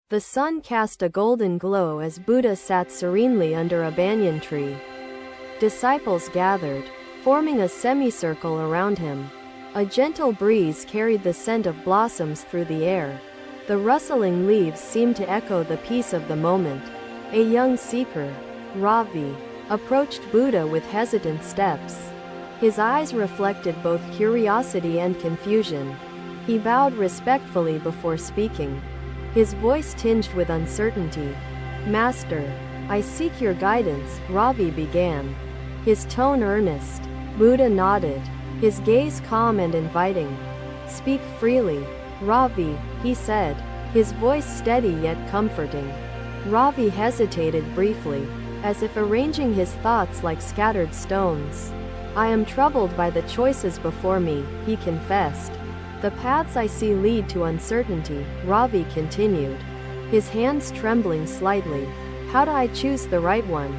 The sun cast a golden glow as Buddha sat serenely under a banyan tree. Disciples gathered, forming a semicircle around him. A gentle breeze carried the scent of blossoms through the air. The rustling leaves seemed to echo the peace of the moment. A young seeker, Ravi, approached Buddha with hesitant steps. His eyes reflected both curiosity and confusion. He bowed respectfully before speaking, his voice tinged with uncertainty. "Master, I seek your guidance," Ravi began, his tone earnest. Buddha nodded, his gaze calm and inviting. "Speak freely, Ravi," he said, his voice steady yet comforting. Ravi hesitated briefly, as if arranging his thoughts like scattered stones. "I am troubled by the choices before me," he confessed. "The paths I see lead to uncertainty," Ravi continued, his hands trembling slightly. "How do I choose the right one?"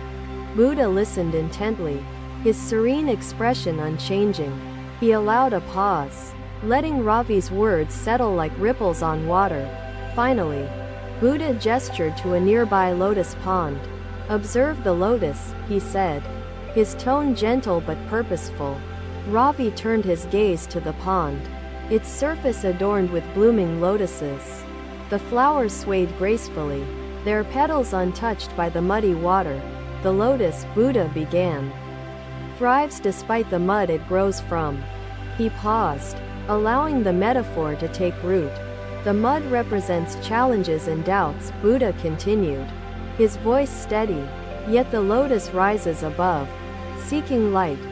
Buddha listened intently, his serene expression unchanging. He allowed a pause, letting Ravi's words settle like ripples on water. Finally, Buddha gestured to a nearby lotus pond. "Observe the lotus," he said, his tone gentle but purposeful. Ravi turned his gaze to the pond, its surface adorned with blooming lotuses. The flowers swayed gracefully, their petals untouched by the muddy water. "The lotus," Buddha began, "thrives despite the mud it grows from." He paused, allowing the metaphor to take root. "The mud represents challenges and doubts," Buddha continued, his voice steady, "yet the lotus rises above, seeking light."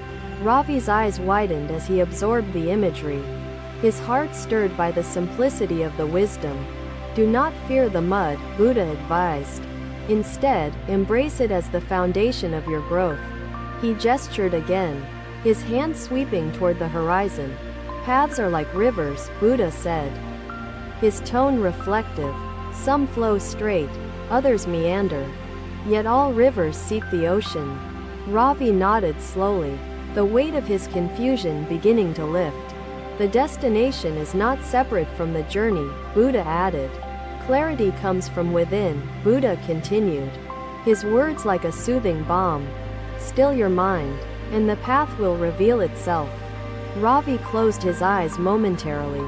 Ravi's eyes widened as he absorbed the imagery, his heart stirred by the simplicity of the wisdom. "Do not fear the mud," Buddha advised. "Instead, embrace it as the foundation of your growth." He gestured again, his hand sweeping toward the horizon. "Paths are like rivers," Buddha said, his tone reflective. "Some flow straight, others meander. Yet all rivers seek the ocean." Ravi nodded slowly, the weight of his confusion beginning to lift. "The destination is not separate from the journey," Buddha added. "Clarity comes from within," Buddha continued, his words like a soothing balm. "Still your mind, and the path will reveal itself." Ravi closed his eyes momentarily,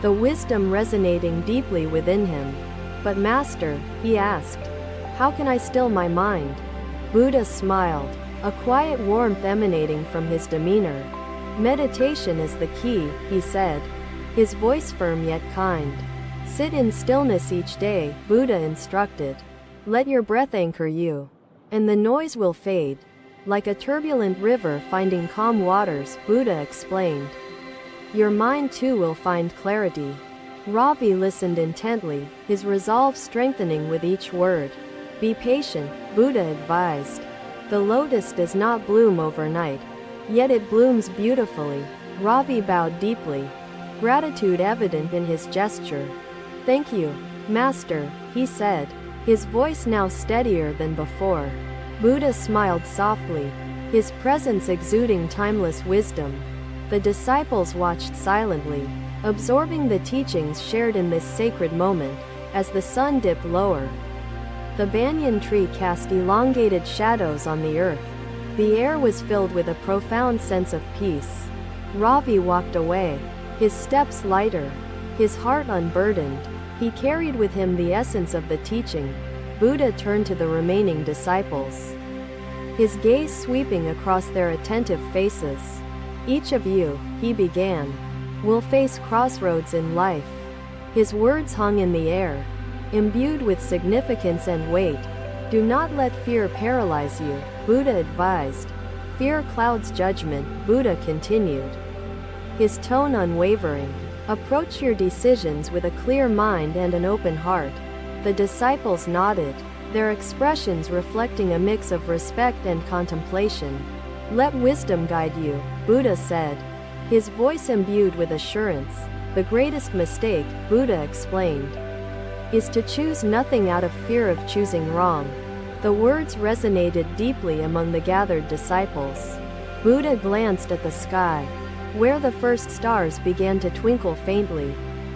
the wisdom resonating deeply within him. "But Master," he asked, "how can I still my mind?" Buddha smiled, a quiet warmth emanating from his demeanor. "Meditation is the key," he said, his voice firm yet kind. "Sit in stillness each day," Buddha instructed. "Let your breath anchor you, and the noise will fade. Like a turbulent river finding calm waters," Buddha explained. "Your mind too will find clarity." Ravi listened intently, his resolve strengthening with each word. "Be patient," Buddha advised. "The lotus does not bloom overnight, yet it blooms beautifully." Ravi bowed deeply, gratitude evident in his gesture. "Thank you, Master," he said, his voice now steadier than before. Buddha smiled softly, his presence exuding timeless wisdom. The disciples watched silently, absorbing the teachings shared in this sacred moment. As the sun dipped lower, the banyan tree cast elongated shadows on the earth. The air was filled with a profound sense of peace. Ravi walked away, his steps lighter, his heart unburdened. He carried with him the essence of the teaching. Buddha turned to the remaining disciples, his gaze sweeping across their attentive faces. "Each of you," he began, "will face crossroads in life." His words hung in the air, imbued with significance and weight. "Do not let fear paralyze you," Buddha advised. "Fear clouds judgment," Buddha continued, his tone unwavering. "Approach your decisions with a clear mind and an open heart." The disciples nodded, their expressions reflecting a mix of respect and contemplation. "Let wisdom guide you," Buddha said, his voice imbued with assurance. "The greatest mistake," Buddha explained, "is to choose nothing out of fear of choosing wrong." The words resonated deeply among the gathered disciples. Buddha glanced at the sky, where the first stars began to twinkle faintly.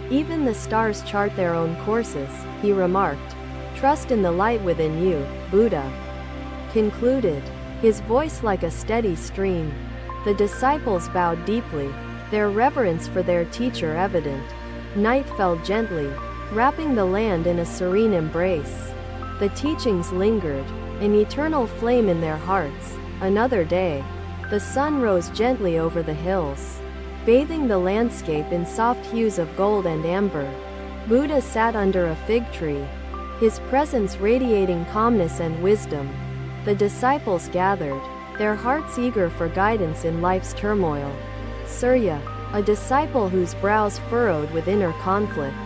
"Even the stars chart their own courses," he remarked, Trust in the light within you, Buddha concluded, his voice like a steady stream. The disciples bowed deeply, their reverence for their teacher evident. Night fell gently, wrapping the land in a serene embrace. The teachings lingered, an eternal flame in their hearts. Another day. The sun rose gently over the hills, bathing the landscape in soft hues of gold and amber. Buddha sat under a fig tree, his presence radiating calmness and wisdom. The disciples gathered, their hearts eager for guidance in life's turmoil. Surya, a disciple whose brows furrowed with inner conflict,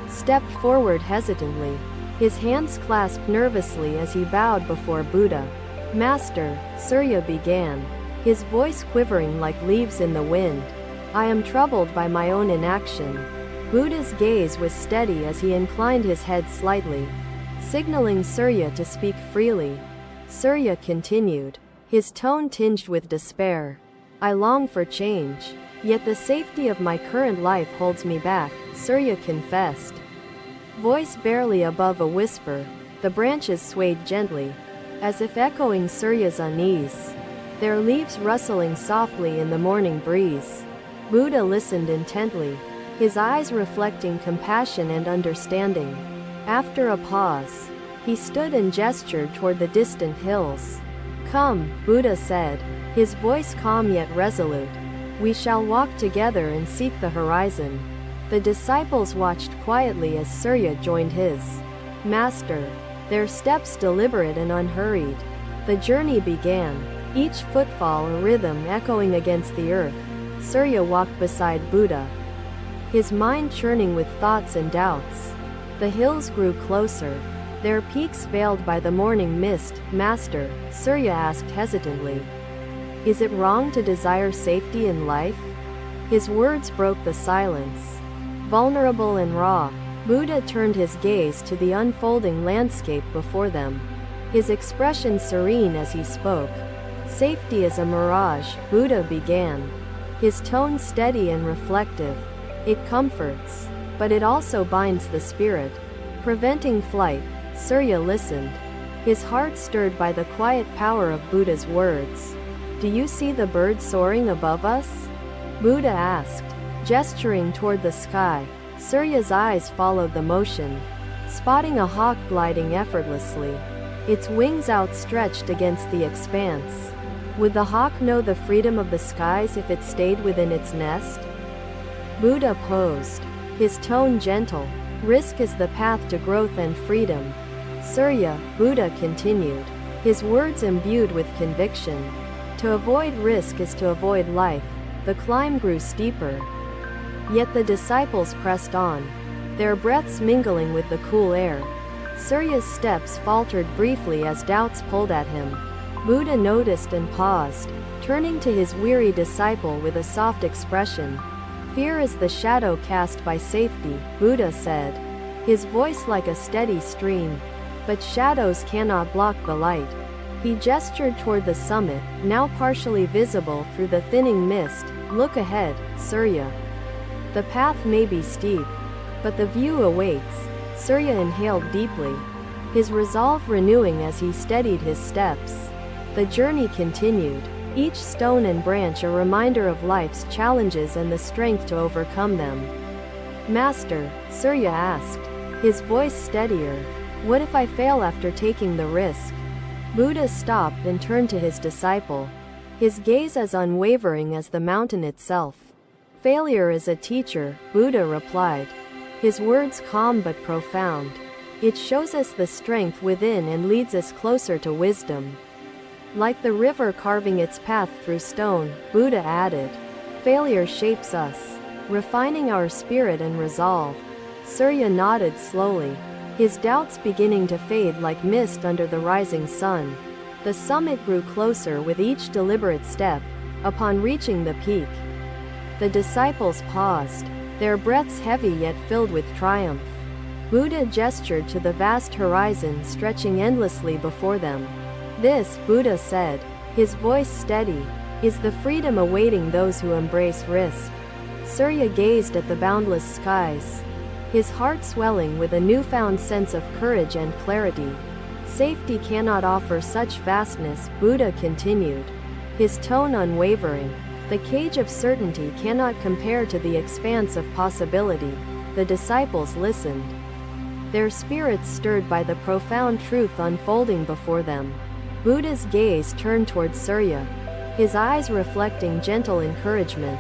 stepped forward hesitantly, his hands clasped nervously as he bowed before Buddha. Master, Surya began, his voice quivering like leaves in the wind. I am troubled by my own inaction. Buddha's gaze was steady as he inclined his head slightly, signaling Surya to speak freely. Surya continued, his tone tinged with despair. I long for change, yet the safety of my current life holds me back, Surya confessed. Voice barely above a whisper, the branches swayed gently, as if echoing Surya's unease, their leaves rustling softly in the morning breeze. Buddha listened intently, his eyes reflecting compassion and understanding. After a pause, he stood and gestured toward the distant hills. Come, Buddha said, his voice calm yet resolute. We shall walk together and seek the horizon. The disciples watched quietly as Surya joined his master, their steps deliberate and unhurried. The journey began, each footfall a rhythm echoing against the earth. Surya walked beside Buddha, his mind churning with thoughts and doubts. The hills grew closer, their peaks veiled by the morning mist. Master, Surya asked hesitantly, is it wrong to desire safety in life? His words broke the silence. Vulnerable and raw, Buddha turned his gaze to the unfolding landscape before them, his expression serene as he spoke. Safety is a mirage, Buddha began, his tone steady and reflective. It comforts, but it also binds the spirit, preventing flight. Surya listened, his heart stirred by the quiet power of Buddha's words. Do you see the bird soaring above us? Buddha asked, gesturing toward the sky. Surya's eyes followed the motion, spotting a hawk gliding effortlessly, its wings outstretched against the expanse. Would the hawk know the freedom of the skies if it stayed within its nest? Buddha posed, his tone gentle. Risk is the path to growth and freedom. Surya, Buddha continued, his words imbued with conviction. To avoid risk is to avoid life. The climb grew steeper, yet the disciples pressed on, their breaths mingling with the cool air. Surya's steps faltered briefly as doubts pulled at him. Buddha noticed and paused, turning to his weary disciple with a soft expression. Fear is the shadow cast by safety, Buddha said, his voice like a steady stream. But shadows cannot block the light. He gestured toward the summit, now partially visible through the thinning mist. Look ahead, Surya. The path may be steep, but the view awaits. Surya inhaled deeply, his resolve renewing as he steadied his steps. The journey continued, each stone and branch a reminder of life's challenges and the strength to overcome them. Master, Surya asked, his voice steadier, what if I fail after taking the risk? Buddha stopped and turned to his disciple, his gaze as unwavering as the mountain itself. Failure is a teacher, Buddha replied, his words calm but profound. It shows us the strength within and leads us closer to wisdom. Like the river carving its path through stone, Buddha added, failure shapes us, refining our spirit and resolve. Surya nodded slowly, his doubts beginning to fade like mist under the rising sun. The summit grew closer with each deliberate step. Upon reaching the peak, the disciples paused, their breaths heavy yet filled with triumph. Buddha gestured to the vast horizon stretching endlessly before them. This, Buddha said, his voice steady, is the freedom awaiting those who embrace risk. Surya gazed at the boundless skies, his heart swelling with a newfound sense of courage and clarity. Safety cannot offer such vastness, Buddha continued, his tone unwavering. The cage of certainty cannot compare to the expanse of possibility. The disciples listened, their spirits stirred by the profound truth unfolding before them. Buddha's gaze turned towards Surya, his eyes reflecting gentle encouragement.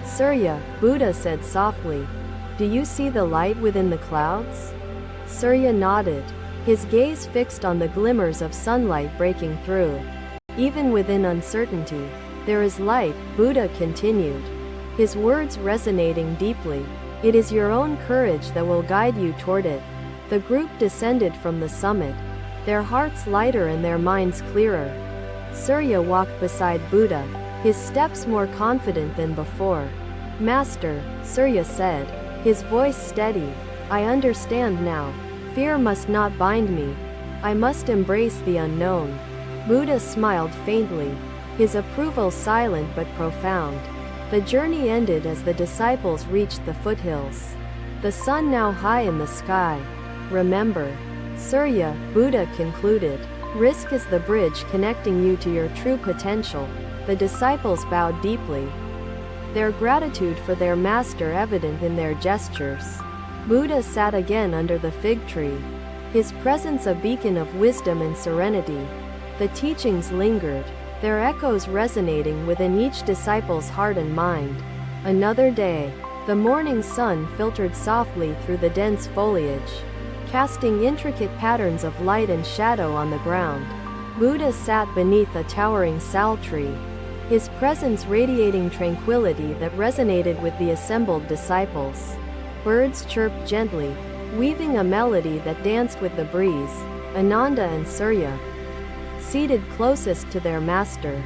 Surya, Buddha said softly, do you see the light within the clouds? Surya nodded, his gaze fixed on the glimmers of sunlight breaking through. Even within uncertainty, there is light, Buddha continued, his words resonating deeply. It is your own courage that will guide you toward it. The group descended from the summit, their hearts lighter and their minds clearer. Surya walked beside Buddha, his steps more confident than before. Master, Surya said, his voice steady, I understand now. Fear must not bind me. I must embrace the unknown. Buddha smiled faintly, his approval silent but profound. The journey ended as the disciples reached the foothills. The sun now high in the sky. Remember, Surya, Buddha concluded, risk is the bridge connecting you to your true potential. The disciples bowed deeply, their gratitude for their master evident in their gestures. Buddha sat again under the fig tree, his presence a beacon of wisdom and serenity. The teachings lingered, their echoes resonating within each disciple's heart and mind. Another day, the morning sun filtered softly through the dense foliage, casting intricate patterns of light and shadow on the ground. Buddha sat beneath a towering sal tree, his presence radiating tranquility that resonated with the assembled disciples. Birds chirped gently, weaving a melody that danced with the breeze. Ananda and Surya, seated closest to their master,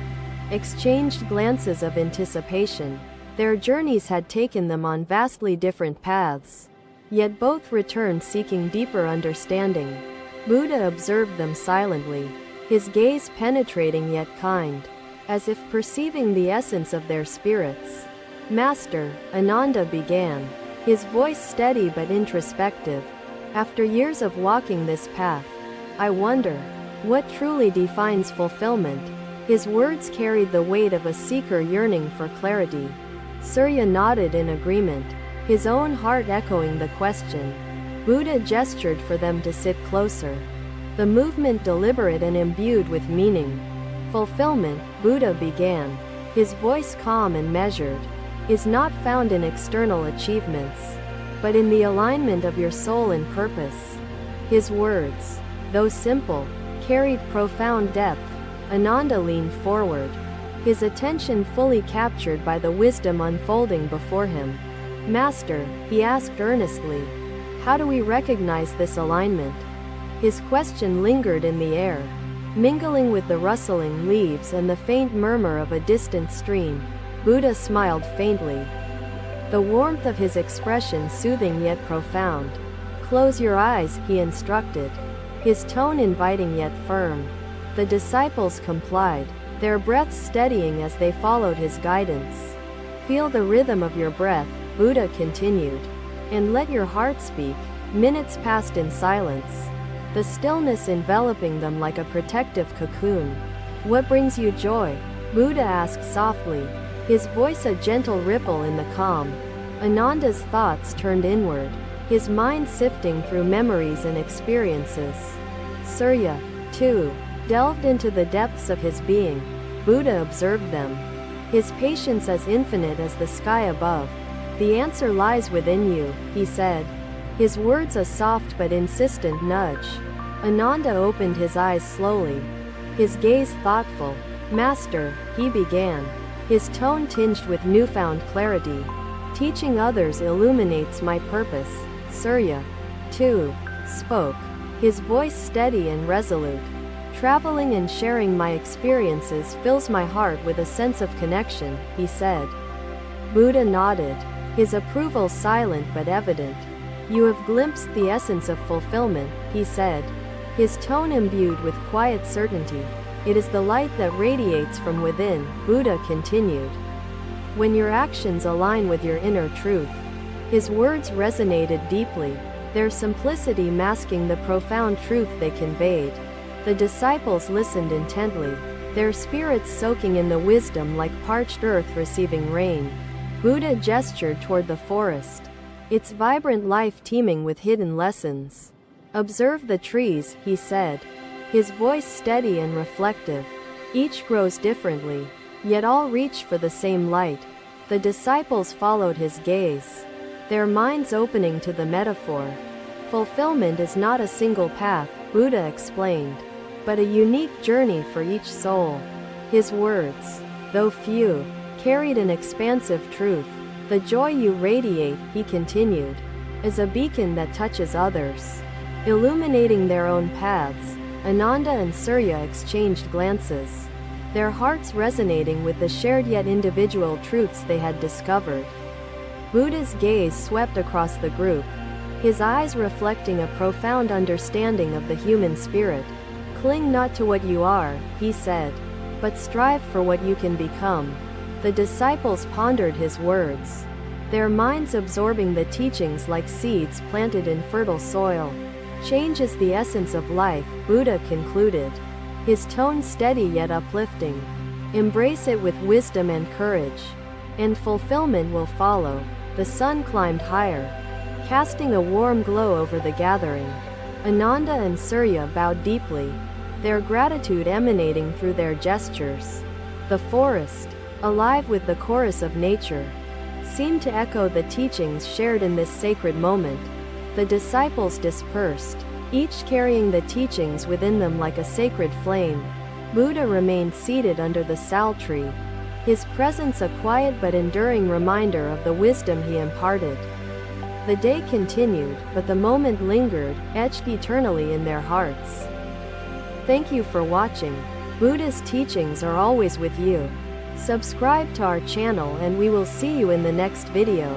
exchanged glances of anticipation. Their journeys had taken them on vastly different paths, yet both returned seeking deeper understanding. Buddha observed them silently, his gaze penetrating yet kind, as if perceiving the essence of their spirits. Master, Ananda began, his voice steady but introspective. After years of walking this path, I wonder, what truly defines fulfillment? His words carried the weight of a seeker yearning for clarity. Surya nodded in agreement, his own heart echoing the question. Buddha gestured for them to sit closer, the movement deliberate and imbued with meaning. Fulfillment, Buddha began, his voice calm and measured, is not found in external achievements, but in the alignment of your soul and purpose. His words, though simple, carried profound depth. Ananda leaned forward, his attention fully captured by the wisdom unfolding before him. Master, he asked earnestly, how do we recognize this alignment? His question lingered in the air, mingling with the rustling leaves and the faint murmur of a distant stream. Buddha smiled faintly, the warmth of his expression soothing yet profound. Close your eyes, he instructed, his tone inviting yet firm. The disciples complied, their breaths steadying as they followed his guidance. Feel the rhythm of your breath, Buddha continued, and let your heart speak. Minutes passed in silence, the stillness enveloping them like a protective cocoon. What brings you joy? Buddha asked softly, his voice a gentle ripple in the calm. Ananda's thoughts turned inward, his mind sifting through memories and experiences. Surya, too, delved into the depths of his being. Buddha observed them, his patience as infinite as the sky above. The answer lies within you, he said, his words a soft but insistent nudge. Ananda opened his eyes slowly, his gaze thoughtful. Master, he began, his tone tinged with newfound clarity. Teaching others illuminates my purpose. Surya, too, spoke, his voice steady and resolute. Traveling and sharing my experiences fills my heart with a sense of connection, he said. Buddha nodded, his approval silent but evident. You have glimpsed the essence of fulfillment, he said, his tone imbued with quiet certainty. It is the light that radiates from within, Buddha continued. When your actions align with your inner truth, His words resonated deeply, their simplicity masking the profound truth they conveyed. The disciples listened intently, their spirits soaking in the wisdom like parched earth receiving rain. Buddha gestured toward the forest, its vibrant life teeming with hidden lessons. "Observe the trees," he said, his voice steady and reflective. "Each grows differently, yet all reach for the same light." The disciples followed his gaze, their minds opening to the metaphor. "Fulfillment is not a single path," Buddha explained, "but a unique journey for each soul." His words, though few, carried an expansive truth. "The joy you radiate," he continued, "is a beacon that touches others, illuminating their own paths." Ananda and Surya exchanged glances, their hearts resonating with the shared yet individual truths they had discovered. Buddha's gaze swept across the group, his eyes reflecting a profound understanding of the human spirit. "Cling not to what you are," he said, "but strive for what you can become." The disciples pondered his words, their minds absorbing the teachings like seeds planted in fertile soil. "Change is the essence of life," Buddha concluded, his tone steady yet uplifting. "Embrace it with wisdom and courage, and fulfillment will follow." The sun climbed higher, casting a warm glow over the gathering. Ananda and Surya bowed deeply, their gratitude emanating through their gestures. The forest, alive with the chorus of nature, seemed to echo the teachings shared in this sacred moment. The disciples dispersed, each carrying the teachings within them like a sacred flame. Buddha remained seated under the sal tree, his presence a quiet but enduring reminder of the wisdom he imparted. The day continued, but the moment lingered, etched eternally in their hearts. Thank you for watching. Buddha's teachings are always with you. Subscribe to our channel and we will see you in the next video.